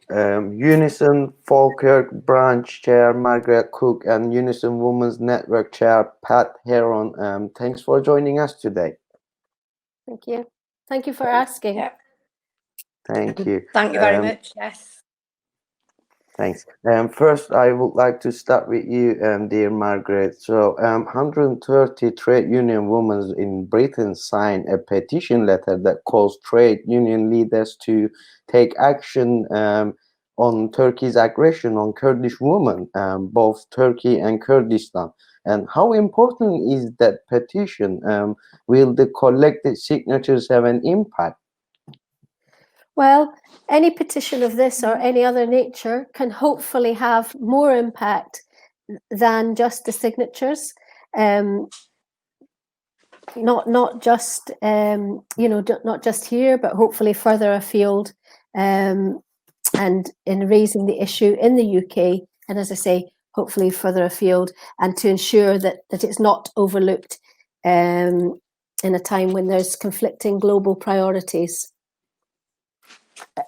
UNISON Falkirk Branch Chair Margaret Cook and UNISON Women's Network Chair Pat Heron. Thanks for joining us today. Thank you. Thank you for asking. Yeah. Thank you. Thank you very much. Yes. Thanks. First, I would like to start with you, dear Margaret. So, 130 trade union women in Britain signed a petition letter that calls trade union leaders to take action on Turkey's aggression on Kurdish women, both Turkey and Kurdistan. And how important is that petition? Will the collected signatures have an impact? Well, any petition of this or any other nature can hopefully have more impact than just the signatures. Not just not just here, but hopefully further afield, and in raising the issue in the UK, and as I say, hopefully further afield, and to ensure that it's not overlooked in a time when there's conflicting global priorities.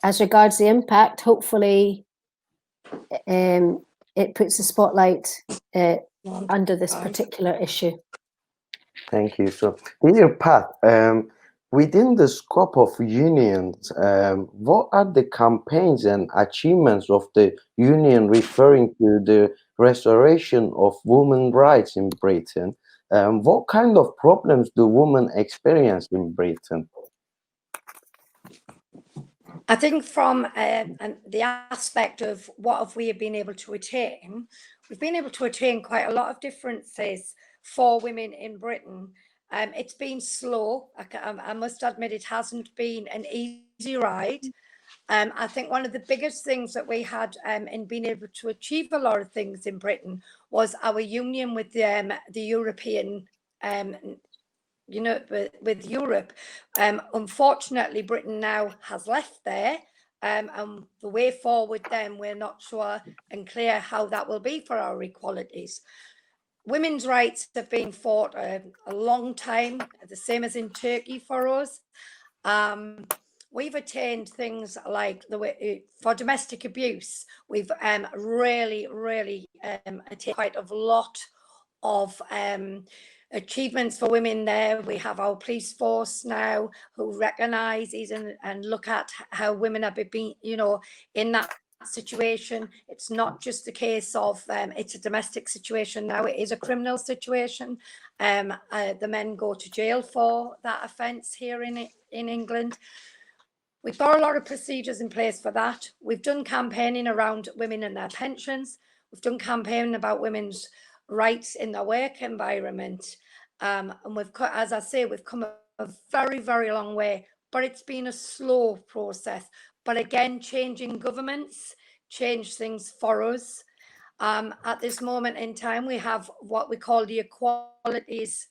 As regards the impact, hopefully it puts a spotlight under this particular issue. Thank you. So, dear Pat, within the scope of unions, what are the campaigns and achievements of the union referring to the restoration of women's rights in Britain? What kind of problems do women experience in Britain? I think from the aspect of what have we been able to attain, we've been able to attain quite a lot of differences for women in Britain. It's been slow. I must admit it hasn't been an easy ride. I think one of the biggest things that we had in being able to achieve a lot of things in Britain was our union with the European with Europe. Unfortunately, Britain now has left there, and the way forward then we're not sure and clear how that will be for our equalities. Women's rights have been fought a long time, the same as in Turkey for us. We've attained things like for domestic abuse. We've really attained quite a lot of achievements for women there. We have our police force now who recognises and look at how women have been, in that situation. It's not just the case of it's a domestic situation now, it is a criminal situation. The men go to jail for that offence here in England. We've got a lot of procedures in place for that. We've done campaigning around women and their pensions. We've done campaigning about women's rights in the work environment, and we've got, as I say, we've come a very long way, but it's been a slow process. But again, changing governments change things for us. At this moment in time, we have what we call the Equalities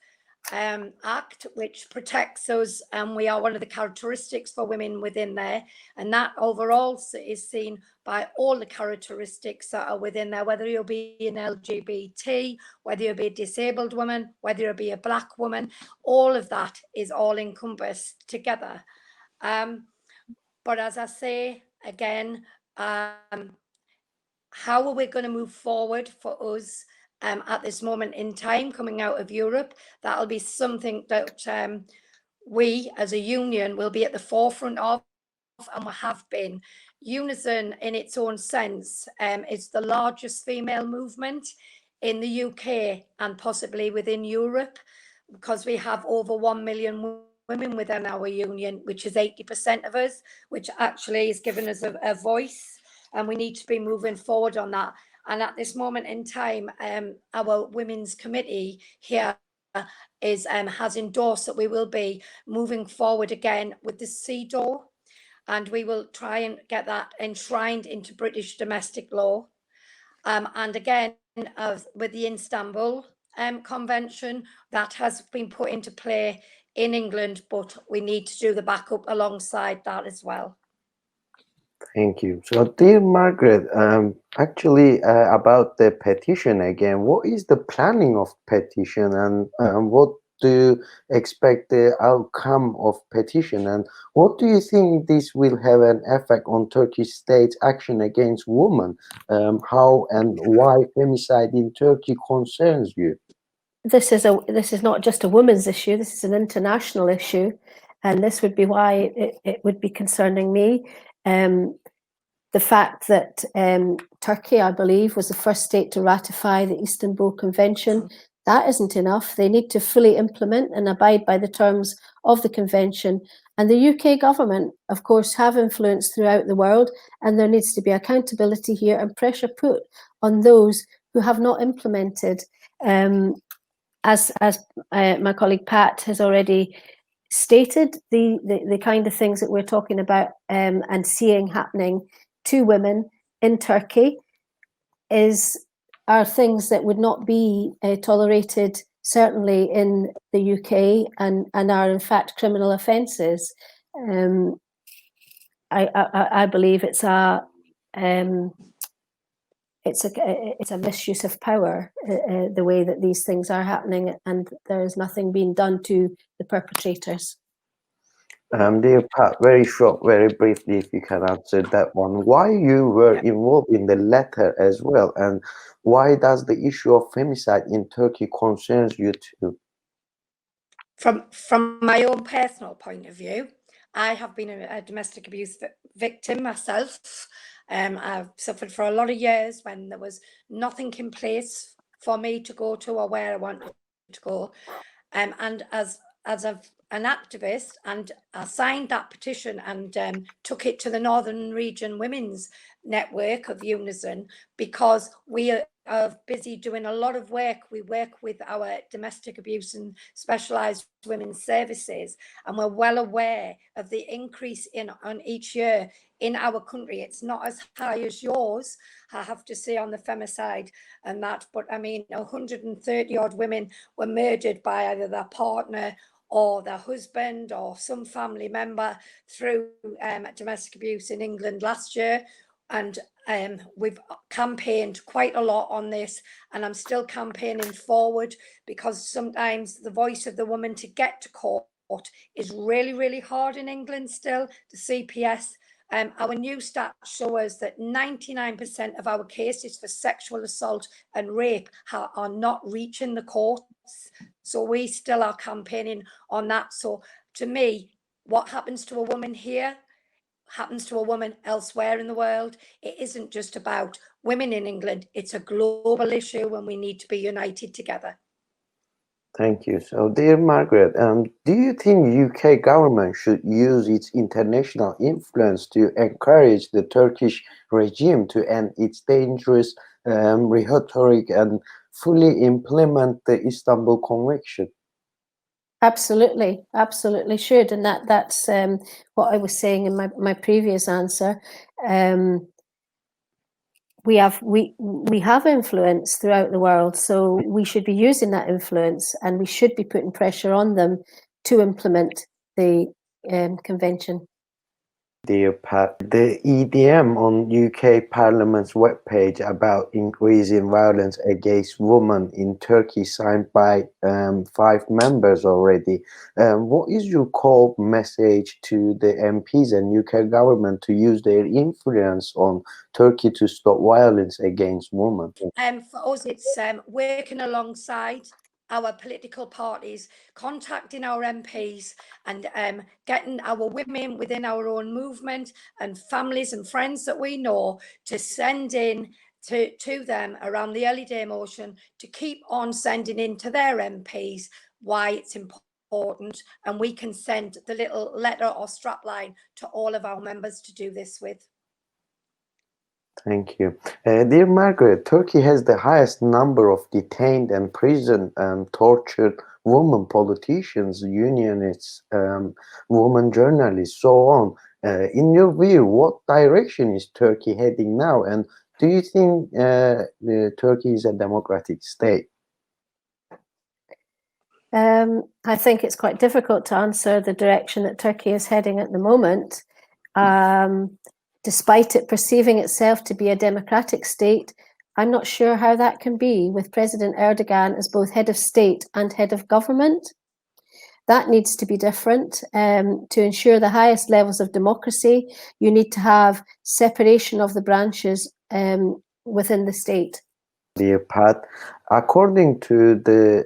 Act, which protects us, and we are one of the characteristics for women within there, and that overall is seen by all the characteristics that are within there, whether you'll be an LGBT, whether you'll be a disabled woman, whether you'll be a black woman, all of that is all encompassed together. But as I say again, how are we going to move forward for us at this moment in time coming out of Europe? That'll be something that we as a union will be at the forefront of, and we have been. UNISON in its own sense is the largest female movement in the UK and possibly within Europe, because we have over 1 million women within our union, which is 80% of us, which actually is giving us a voice, and we need to be moving forward on that. And at this moment in time, our women's committee here has endorsed that we will be moving forward again with the CEDAW, and we will try and get that enshrined into British domestic law. And again, with the Istanbul Convention, that has been put into play in England, but we need to do the backup alongside that as well. Thank you. So, dear Margaret, actually about the petition again, what is the planning of petition, and what do you expect the outcome of petition, and what do you think this will have an effect on Turkish state's action against women? How and why femicide in Turkey concerns you? This is not just a women's issue. This is an international issue, and this would be why it would be concerning me. The fact that Turkey, I believe, was the first state to ratify the Istanbul Convention, that isn't enough. They need to fully implement and abide by the terms of the convention. And the UK government, of course, have influence throughout the world, and there needs to be accountability here and pressure put on those who have not implemented. As my colleague Pat has already stated, the kind of things that we're talking about and seeing happening to women in Turkey are things that would not be tolerated, certainly in the UK, and are in fact criminal offences. I believe it's a misuse of power, the way that these things are happening, and there is nothing being done to the perpetrators. Dear Pat, very short, very briefly, if you can answer that one. Why you were involved in the letter as well, and why does the issue of femicide in Turkey concerns you too? From my own personal point of view, I have been a domestic abuse victim myself. I've suffered for a lot of years when there was nothing in place for me to go to or where I wanted to go. And as an activist, and I signed that petition and took it to the Northern Region Women's Network of UNISON, because we are busy doing a lot of work. We work with our domestic abuse and specialised women's services, and we're well aware of the increase on each year in our country. It's not as high as yours, I have to say, on the femicide and that, but I mean, 130 odd women were murdered by either their partner or their husband or some family member through domestic abuse in England last year. And we've campaigned quite a lot on this, and I'm still campaigning forward, because sometimes the voice of the woman to get to court is really, really hard in England still. The CPS, our new stats show us that 99% of our cases for sexual assault and rape are not reaching the courts. So we still are campaigning on that. So to me, what happens to a woman here happens to a woman elsewhere in the world. It isn't just about women in England. It's a global issue, and we need to be united together. Thank you. So, dear Margaret, do you think UK government should use its international influence to encourage the Turkish regime to end its dangerous rhetoric and fully implement the Istanbul Convention? Absolutely, absolutely should, and that's what I was saying in my previous answer. We have influence throughout the world, so we should be using that influence, and we should be putting pressure on them to implement the convention. Dear Pat, the EDM on UK Parliament's webpage about increasing violence against women in Turkey, signed by 5 members already. What is your call message to the MPs and UK government to use their influence on Turkey to stop violence against women? For us, it's working alongside our political parties, contacting our MPs, and getting our women within our own movement and families and friends that we know to send in to them around the early day motion, to keep on sending in to their MPs why it's important, and we can send the little letter or strapline to all of our members to do this with. Thank you. Dear Margaret, Turkey has the highest number of detained and prison tortured women politicians, unionists, women journalists, so on. In your view, what direction is Turkey heading now? And do you think Turkey is a democratic state? I think it's quite difficult to answer the direction that Turkey is heading at the moment. Despite it perceiving itself to be a democratic state, I'm not sure how that can be, with President Erdogan as both head of state and head of government. that needs to be different. To ensure the highest levels of democracy, you need to have separation of the branches within the state. Dear Pat, according to the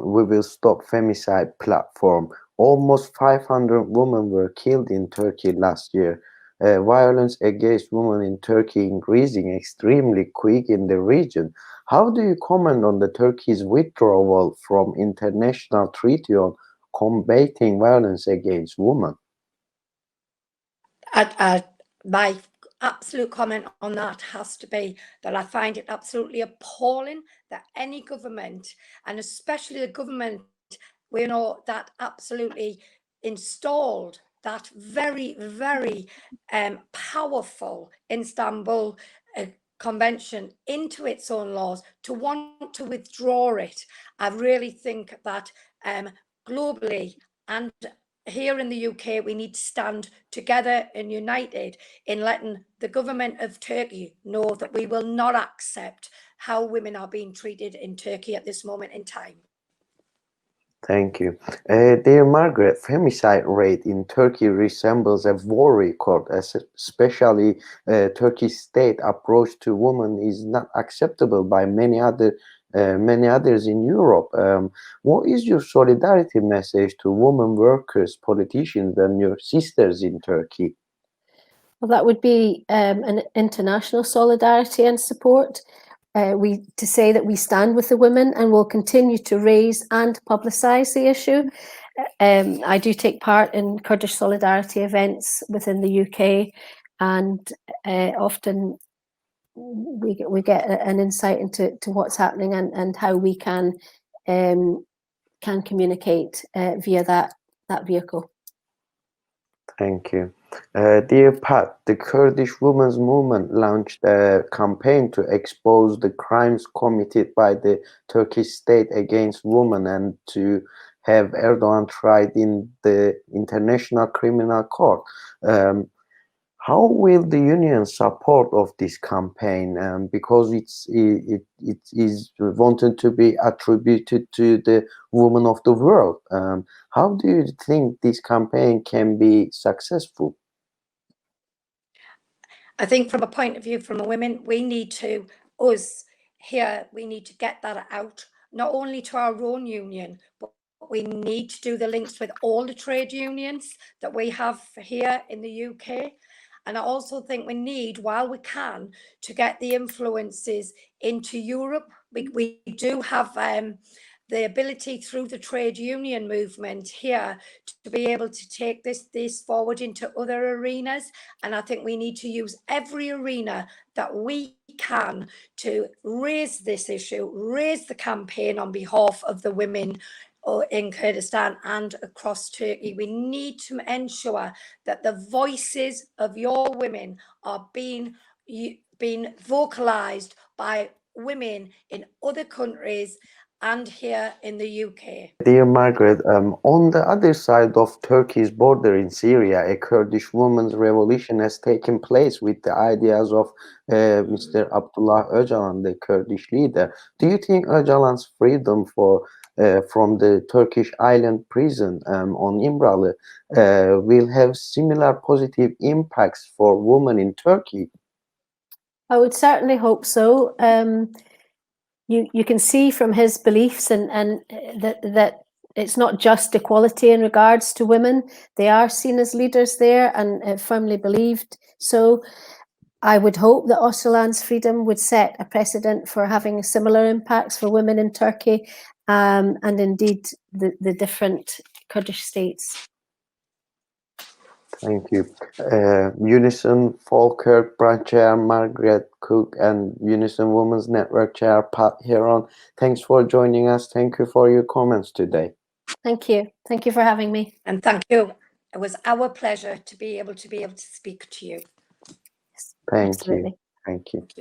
We Will Stop Femicide platform, almost 500 women were killed in Turkey last year. Violence against women in Turkey increasing extremely quick in the region. How do you comment on the Turkey's withdrawal from international treaty on combating violence against women? My absolute comment on that has to be that I find it absolutely appalling that any government, and especially the government we know that absolutely installed that very, very powerful Istanbul Convention into its own laws, to want to withdraw it. I really think that globally and here in the UK, we need to stand together and united in letting the government of Turkey know that we will not accept how women are being treated in Turkey at this moment in time. Thank you. Dear Margaret, femicide rate in Turkey resembles a war record, especially Turkey's state approach to women is not acceptable by many others in Europe. What is your solidarity message to women workers, politicians, and your sisters in Turkey? Well, that would be an international solidarity and support. To say that we stand with the women and will continue to raise and publicise the issue. I do take part in Kurdish solidarity events within the UK, and often we get an insight into what's happening and how we can communicate via that vehicle. Thank you. Dear Pat, the Kurdish Women's Movement launched a campaign to expose the crimes committed by the Turkish state against women and to have Erdogan tried in the International Criminal Court. How will the union support of this campaign? Because it is wanted to be attributed to the women of the world. How do you think this campaign can be successful? I think from a point of view from a women, we need to get that out, not only to our own union, but we need to do the links with all the trade unions that we have here in the UK. And I also think we need, while we can, to get the influences into Europe. We do have the ability through the trade union movement here to be able to take this forward into other arenas. And I think we need to use every arena that we can to raise this issue, raise the campaign on behalf of the women in Kurdistan and across Turkey. We need to ensure that the voices of your women are being vocalized by women in other countries and here in the UK. Dear Margaret, on the other side of Turkey's border in Syria, a Kurdish women's revolution has taken place with the ideas of Mr. Abdullah Öcalan, the Kurdish leader. Do you think Öcalan's freedom from the Turkish island prison on İmralı will have similar positive impacts for women in Turkey? I would certainly hope so. You can see from his beliefs and that it's not just equality in regards to women. They are seen as leaders there and firmly believed. So I would hope that Öcalan's freedom would set a precedent for having similar impacts for women in Turkey and indeed the different Kurdish states. Thank you. UNISON Falkirk Branch Chair Margaret Cook and UNISON Women's Network Chair Pat Heron, thanks for joining us. Thank you for your comments today. Thank you. Thank you for having me. And thank you. It was our pleasure to be able to speak to you. Thank Absolutely. you. Thank you.